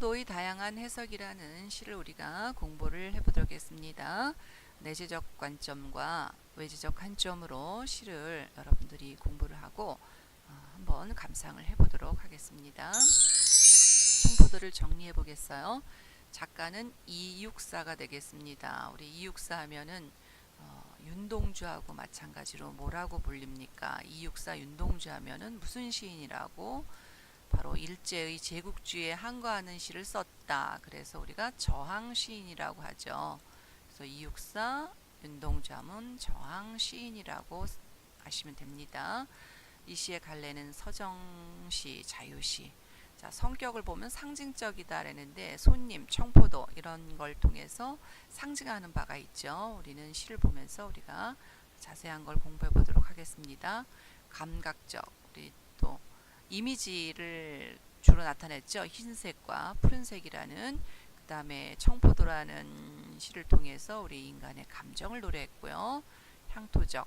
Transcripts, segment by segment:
청포도의 다양한 해석이라는 시를 우리가 공부를 해보도록 하겠습니다. 내재적 관점과 외재적 관점으로 시를 여러분들이 공부를 하고 한번 감상을 해보도록 하겠습니다. 청포도를 정리해 보겠어요. 작가는 이육사가 되겠습니다. 우리 이육사 하면은 윤동주하고 마찬가지로 뭐라고 불립니까? 이육사 윤동주 하면은 무슨 시인이라고? 바로 일제의 제국주의에 항거하는 시를 썼다. 그래서 우리가 저항 시인이라고 하죠. 그래서 이육사 윤동주 하면 저항 시인이라고 아시면 됩니다. 이 시의 갈래는 서정시, 자유시. 자, 성격을 보면 상징적이다 라는데 손님, 청포도 이런 걸 통해서 상징하는 바가 있죠. 우리는 시를 보면서 우리가 자세한 걸 공부해 보도록 하겠습니다. 감각적, 우리 또 이미지를 주로 나타냈죠. 흰색과 푸른색이라는, 그 다음에 청포도라는 시를 통해서 우리 인간의 감정을 노래했고요. 향토적,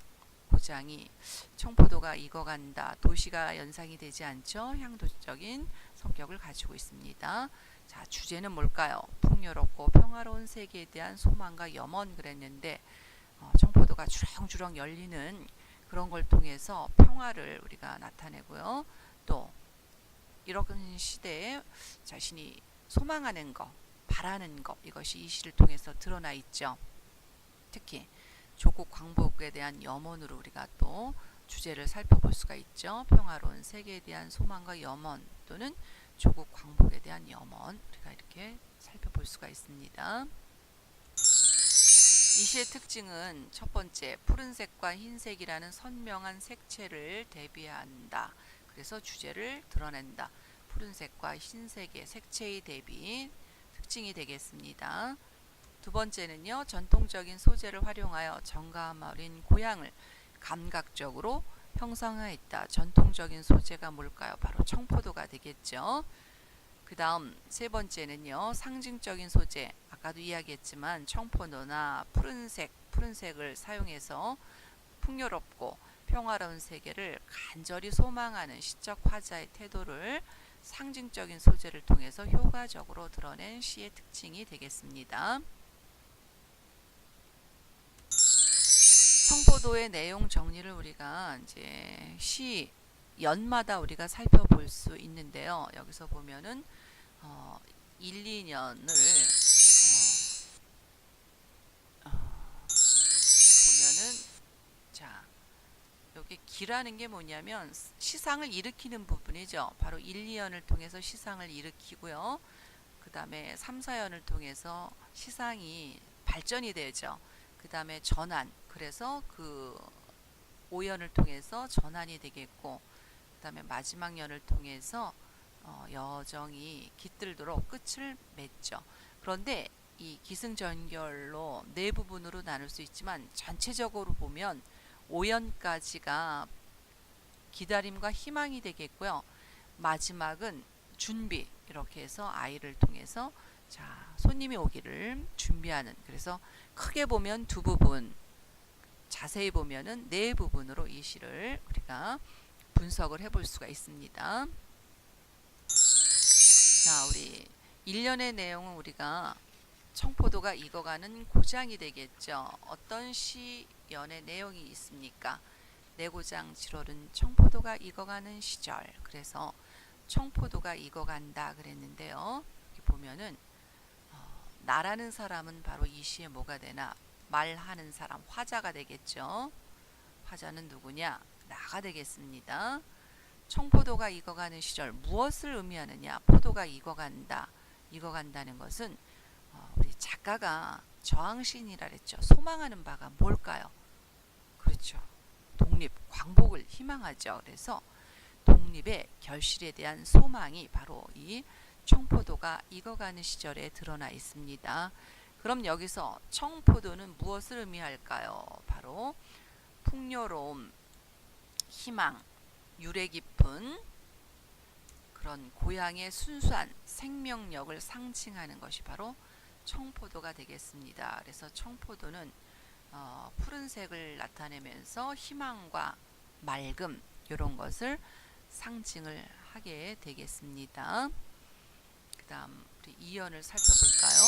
고장이 청포도가 익어간다. 도시가 연상이 되지 않죠. 향토적인 성격을 가지고 있습니다. 자, 주제는 뭘까요? 풍요롭고 평화로운 세계에 대한 소망과 염원 그랬는데 청포도가 주렁주렁 열리는 그런 걸 통해서 평화를 우리가 나타내고요. 또 이런 시대에 자신이 소망하는 것, 바라는 것, 이것이 이 시를 통해서 드러나 있죠. 특히 조국 광복에 대한 염원으로 우리가 또 주제를 살펴볼 수가 있죠. 평화로운 세계에 대한 소망과 염원 또는 조국 광복에 대한 염원, 우리가 이렇게 살펴볼 수가 있습니다. 이 시의 특징은 첫 번째, 푸른색과 흰색이라는 선명한 색채를 대비한다. 그래서 주제를 드러낸다. 푸른색과 흰색의 색채의 대비 특징이 되겠습니다. 두 번째는요, 전통적인 소재를 활용하여 정감 어린 고향을 감각적으로 형성하였다. 전통적인 소재가 뭘까요? 바로 청포도가 되겠죠. 그 다음 세 번째는요, 상징적인 소재. 아까도 이야기했지만 청포도나 푸른색을 사용해서 풍요롭고 평화로운 세계를 간절히 소망하는 시적 화자의 태도를 상징적인 소재를 통해서 효과적으로 드러낸 시의 특징이 되겠습니다. 청포도의 내용 정리를 우리가 이제 시 연마다 우리가 살펴볼 수 있는데요. 여기서 보면은 1, 2년을 보면은 자, 여기 기라는 게 뭐냐면 시상을 일으키는 부분이죠. 바로 1, 2년을 통해서 시상을 일으키고요. 그 다음에 3, 4년을 통해서 시상이 발전이 되죠. 그 다음에 전환, 그래서 그 5년을 통해서 전환이 되겠고, 그 다음에 마지막 년을 통해서 여정이 깃들도록 끝을 맺죠. 그런데 이 기승전결로 네 부분으로 나눌 수 있지만 전체적으로 보면 5년까지가 기다림과 희망이 되겠고요. 마지막은 준비, 이렇게 해서 아이를 통해서 자, 손님이 오기를 준비하는, 그래서 크게 보면 두 부분, 자세히 보면은 네 부분으로 이 시를 우리가 분석을 해볼 수가 있습니다. 자, 우리 1년의 내용은 우리가 청포도가 익어가는 고장이 되겠죠. 어떤 시연의 내용이 있습니까? 내 고장 7월은 청포도가 익어가는 시절. 그래서 청포도가 익어간다 그랬는데요. 여기 보면은 나라는 사람은 바로 이 시에 뭐가 되나? 말하는 사람, 화자가 되겠죠. 화자는 누구냐? 나가 되겠습니다. 청포도가 익어가는 시절, 무엇을 의미하느냐? 포도가 익어간다. 익어간다는 것은 우리 작가가 저항시인이라 그랬죠. 소망하는 바가 뭘까요? 그렇죠. 독립, 광복을 희망하죠. 그래서 독립의 결실에 대한 소망이 바로 이 청포도가 익어가는 시절에 드러나 있습니다. 그럼 여기서 청포도는 무엇을 의미할까요? 바로 풍요로움, 희망, 유래 깊은 그런 고향의 순수한 생명력을 상징하는 것이 바로 청포도가 되겠습니다. 그래서 청포도는 푸른색을 나타내면서 희망과 맑음, 이런 것을 상징을 하게 되겠습니다. 다음 우리 이연을 살펴볼까요?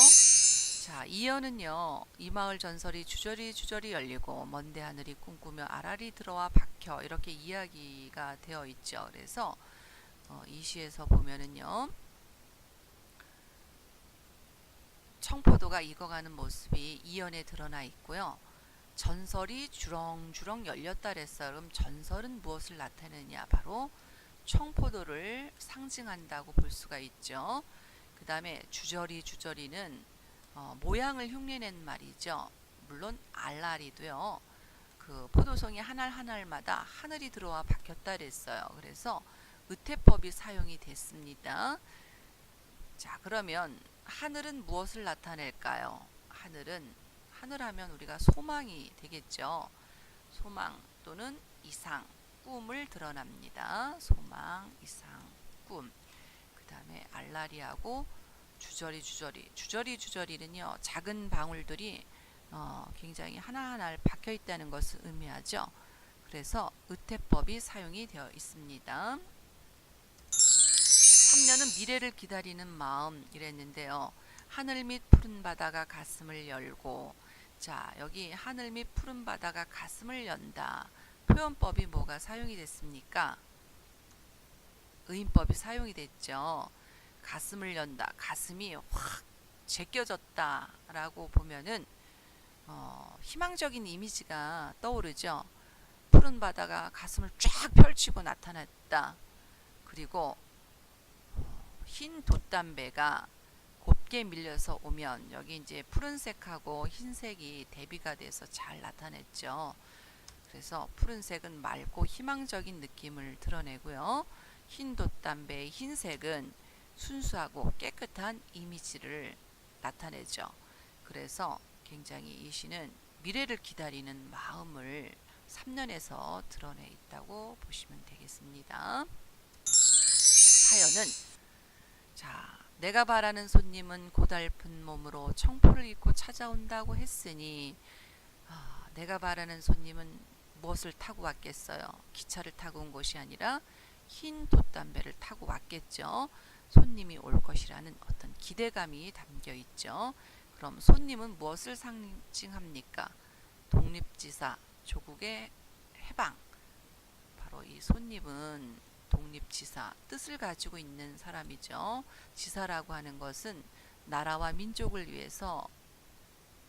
자, 이연은요, 이 마을 전설이 주저리 주저리 열리고 먼데 하늘이 꿈꾸며 알알이 들어와 박혀 이렇게 이야기가 되어 있죠. 그래서 이 시에서 보면은요, 청포도가 익어가는 모습이 이연에 드러나 있고요. 전설이 주렁주렁 열렸다 그랬어요. 그럼 전설은 무엇을 나타내느냐? 바로 청포도를 상징한다고 볼 수가 있죠. 그 다음에 주저리는 모양을 흉내낸 말이죠. 물론 알알이도요. 그 포도송이 한 알마다 하늘이 들어와 박혔다 그랬어요. 그래서 의태법이 사용이 됐습니다. 자, 그러면 하늘은 무엇을 나타낼까요? 하늘하면 우리가 소망이 되겠죠. 소망 또는 이상, 꿈을 드러납니다. 소망, 이상, 꿈. 그 다음에 알라리하고 주저리는요, 작은 방울들이 굉장히 하나하나 박혀 있다는 것을 의미하죠. 그래서 의태법이 사용이 되어 있습니다. 3년은 미래를 기다리는 마음 이랬는데요. 하늘 및 푸른 바다가 가슴을 열고, 자, 여기 하늘 및 푸른 바다가 가슴을 연다. 표현법이 뭐가 사용이 됐습니까? 의인법이 사용이 됐죠. 가슴을 연다. 가슴이 확 제껴졌다 라고 보면은 희망적인 이미지가 떠오르죠. 푸른 바다가 가슴을 쫙 펼치고 나타났다. 그리고 흰 돛담배가 곱게 밀려서 오면, 여기 이제 푸른색하고 흰색이 대비가 돼서 잘 나타냈죠. 그래서 푸른색은 맑고 희망적인 느낌을 드러내고요. 흰 돛담배의 흰색은 순수하고 깨끗한 이미지를 나타내죠. 그래서 굉장히 이 시는 미래를 기다리는 마음을 3년에서 드러내 있다고 보시면 되겠습니다. 사연은, 자, 내가 바라는 손님은 고달픈 몸으로 청포를 입고 찾아온다고 했으니, 내가 바라는 손님은 무엇을 타고 왔겠어요? 기차를 타고 온 것이 아니라 흰 돛담배를 타고 왔겠죠. 손님이 올 것이라는 어떤 기대감이 담겨 있죠. 그럼 손님은 무엇을 상징합니까? 독립지사, 조국의 해방. 바로 이 손님은 독립지사, 뜻을 가지고 있는 사람이죠. 지사라고 하는 것은 나라와 민족을 위해서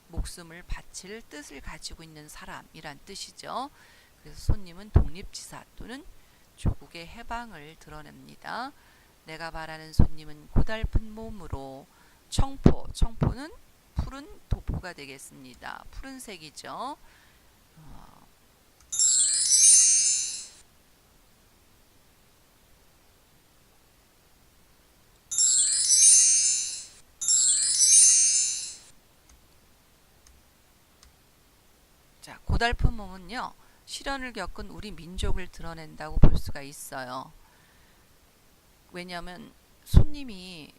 목숨을 바칠 뜻을 가지고 있는 사람이란 뜻이죠. 그래서 손님은 독립지사 또는 조국의 해방을 드러냅니다. 내가 바라는 손님은 고달픈 몸으로 청포는 푸른 도포가 되겠습니다. 푸른색이죠. 자, 고달픈 몸은요, 시련을 겪은 우리 민족을 드러낸다고 볼 수가 있어요. 왜냐하면 손님이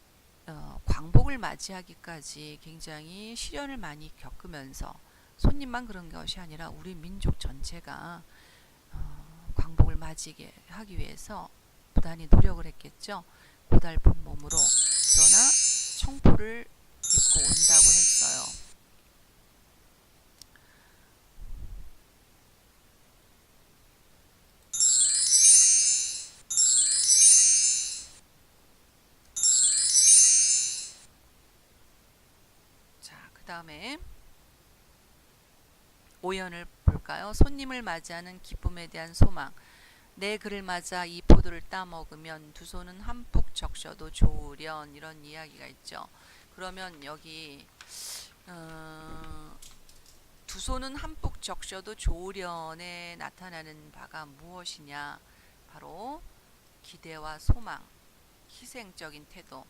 광복을 맞이하기까지 굉장히 시련을 많이 겪으면서, 손님만 그런 것이 아니라 우리 민족 전체가 광복을 맞이하기 위해서 부단히 노력을 했겠죠. 고달픈 몸으로, 그러나 청포를 입고 온다고 했어요. 그 다음에 오연을 볼까요? 손님을 맞이하는 기쁨에 대한 소망. 내 그를 맞아 이 포도를 따먹으면 두 손은 한뿍 적셔도 좋으련, 이런 이야기가 있죠. 그러면 여기 두 손은 한뿍 적셔도 좋으련에 나타나는 바가 무엇이냐? 바로 기대와 소망, 희생적인 태도.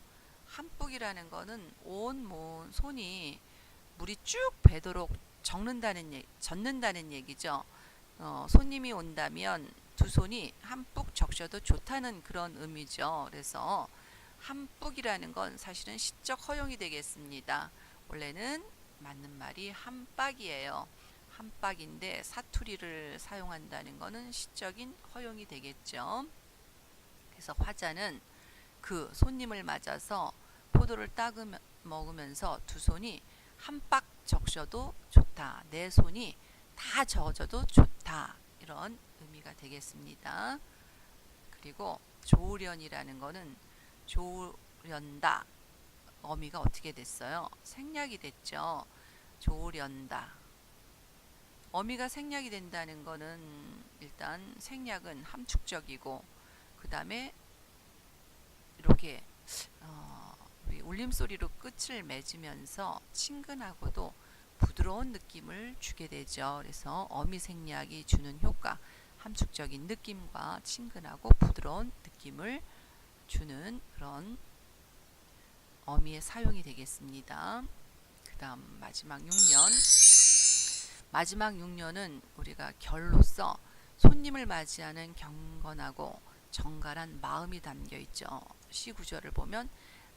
한뿍이라는 거는 온 손이 물이 쭉 배도록 젓는다는 얘기죠. 손님이 온다면 두 손이 한뿍 적셔도 좋다는 그런 의미죠. 그래서 한뿍이라는 건 사실은 시적 허용이 되겠습니다. 원래는 맞는 말이 한박이에요. 한박인데 사투리를 사용한다는 것은 시적인 허용이 되겠죠. 그래서 화자는 그 손님을 맞아서 포도를 먹으면서 두 손이 한 박 적셔도 좋다. 내 손이 다 저어져도 좋다. 이런 의미가 되겠습니다. 그리고 조련이라는 거는 조련다. 어미가 어떻게 됐어요? 생략이 됐죠. 조련다. 어미가 생략이 된다는 거는 일단 생략은 함축적이고 그 다음에 이렇게 우리 울림소리로 끝을 맺으면서 친근하고도 부드러운 느낌을 주게 되죠. 그래서 어미 생략이 주는 효과, 함축적인 느낌과 친근하고 부드러운 느낌을 주는 그런 어미의 사용이 되겠습니다. 그 다음 마지막 6년. 마지막 6년은 우리가 결로서 손님을 맞이하는 경건하고 정갈한 마음이 담겨 있죠. 시 구절을 보면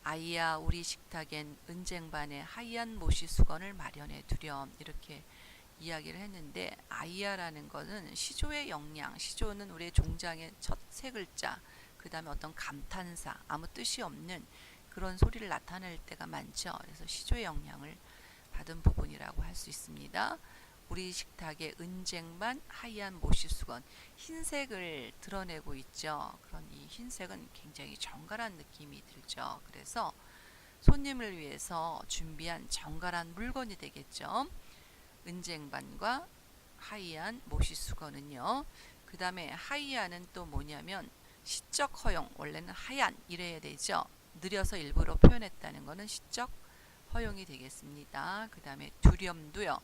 아이야 우리 식탁엔 은쟁반에 하얀 모시 수건을 마련해 두렴 이렇게 이야기를 했는데 아이야라는 것은 시조의 영양, 시조는 우리의 종장의 첫 세 글자, 그 다음에 어떤 감탄사, 아무 뜻이 없는 그런 소리를 나타낼 때가 많죠. 그래서 시조의 영향을 받은 부분이라고 할 수 있습니다. 우리 식탁의 은쟁반 하얀 모시수건, 흰색을 드러내고 있죠. 그런 이 흰색은 굉장히 정갈한 느낌이 들죠. 그래서 손님을 위해서 준비한 정갈한 물건이 되겠죠. 은쟁반과 하얀 모시수건은요. 그 다음에 하얀은 또 뭐냐면 시적 허용, 원래는 하얀 이래야 되죠. 느려서 일부러 표현했다는 것은 시적 허용이 되겠습니다. 그 다음에 두렴도요.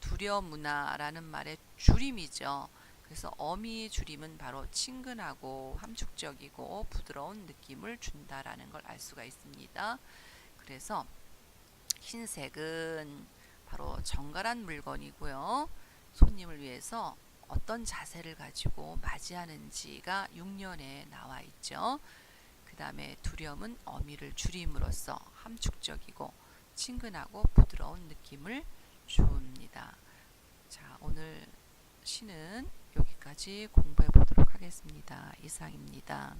두려무나라는 말의 줄임이죠. 그래서 어미의 줄임은 바로 친근하고 함축적이고 부드러운 느낌을 준다라는 걸 알 수가 있습니다. 그래서 흰색은 바로 정갈한 물건이고요. 손님을 위해서 어떤 자세를 가지고 맞이하는지가 6년에 나와 있죠. 그 다음에 두렴은 어미를 줄임으로써 함축적이고 친근하고 부드러운 느낌을 줍니다. 자, 오늘 시는 여기까지 공부해 보도록 하겠습니다. 이상입니다.